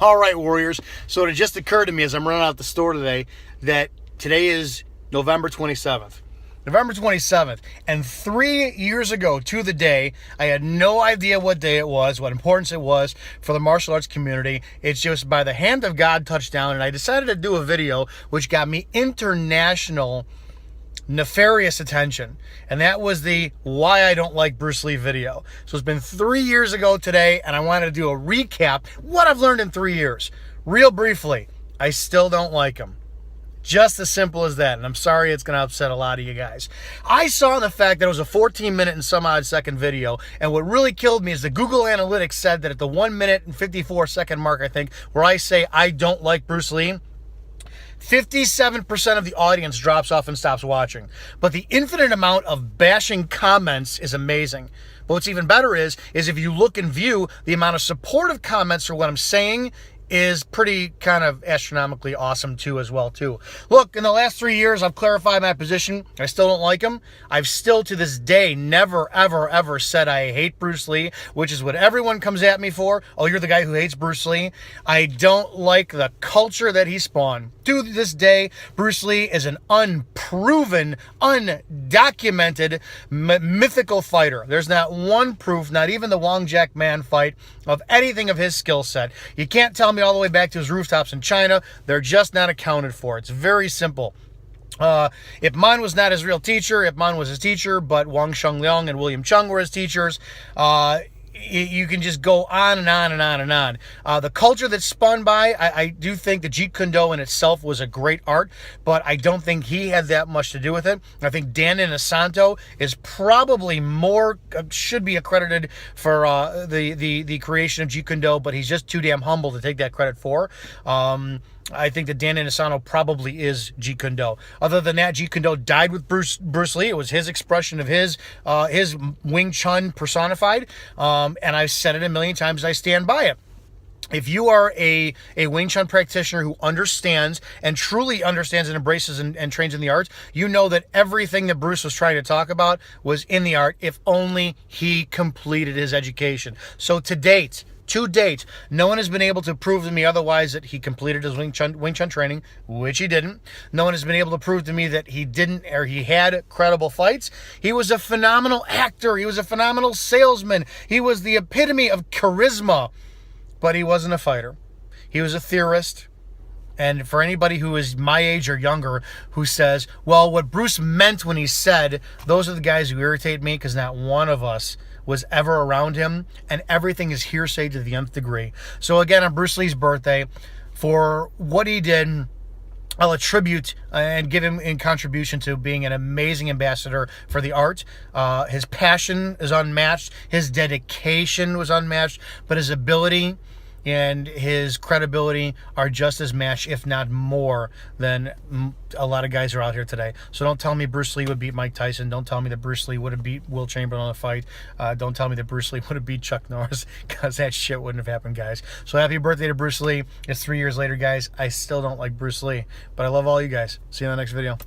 All right, Warriors. So it just occurred to me as I'm running out the store today that today is November 27th. November 27th. And 3 years ago to the day, I had no idea what day it was, what importance it was for the martial arts community. It's just by the hand of God touchdown. And I decided to do a video which got me international nefarious attention, and that was the why I don't like Bruce Lee video. So it's been 3 years ago today, and I wanted to do a recap what I've learned in 3 years. Real briefly, I still don't like him. Just as simple as that, and I'm sorry it's going to upset a lot of you guys. I saw the fact that it was a 14-minute and some odd second video, and what really killed me is the Google Analytics said that at the 1 minute and 54-second mark, I think, where I say I don't like Bruce Lee, 57% of the audience drops off and stops watching. But the infinite amount of bashing comments is amazing. But what's even better is if you look and view the amount of supportive comments for what I'm saying is pretty kind of astronomically awesome too as well too. Look, in the last 3 years, I've clarified my position. I still don't like him. I've still to this day never, ever, ever said I hate Bruce Lee, which is what everyone comes at me for. Oh, you're the guy who hates Bruce Lee. I don't like the culture that he spawned. To this day, Bruce Lee is an unproven, undocumented, mythical fighter. There's not one proof, not even the Wong Jack Man fight, of anything of his skill set. You can't tell me all the way back to his rooftops in China. They're just not accounted for. It's very simple. Ip Man was not his real teacher. Ip Man was his teacher, but Wang Sheng and William Chung were his teachers. You can just go on and on and on and on. The culture that's spun by, I do think the Jeet Kune Do in itself was a great art, but I don't think he had that much to do with it. I think Dan Inosanto is probably more, should be accredited for the creation of Jeet Kune Do, but he's just too damn humble to take that credit for. I think that Dan Inosanto probably is Jeet Kune Do. Other than that, Jeet Kune Do died with Bruce Lee. It was his expression of his Wing Chun personified. And I've said it a million times, I stand by it. If you are a Wing Chun practitioner who understands and truly understands and embraces and trains in the art, you know that everything that Bruce was trying to talk about was in the art if only he completed his education. So to date, no one has been able to prove to me otherwise that he completed his Wing Chun training, which he didn't. No one has been able to prove to me that he didn't, or he had credible fights. He was a phenomenal actor. He was a phenomenal salesman. He was the epitome of charisma, but he wasn't a fighter. He was a theorist. And for anybody who is my age or younger who says, well, what Bruce meant when he said, those are the guys who irritate me, because not one of us was ever around him, and everything is hearsay to the nth degree. So again, on Bruce Lee's birthday, for what he did, I'll attribute and give him in contribution to being an amazing ambassador for the art. His passion is unmatched. His dedication was unmatched, but his ability and his credibility are just as matched, if not more, than a lot of guys are out here today. So don't tell me Bruce Lee would beat Mike Tyson. Don't tell me that Bruce Lee would have beat Will Chamberlain in a fight. Don't tell me that Bruce Lee would have beat Chuck Norris, because that shit wouldn't have happened, guys. So happy birthday to Bruce Lee. It's 3 years later, guys. I still don't like Bruce Lee, but I love all you guys. See you in the next video.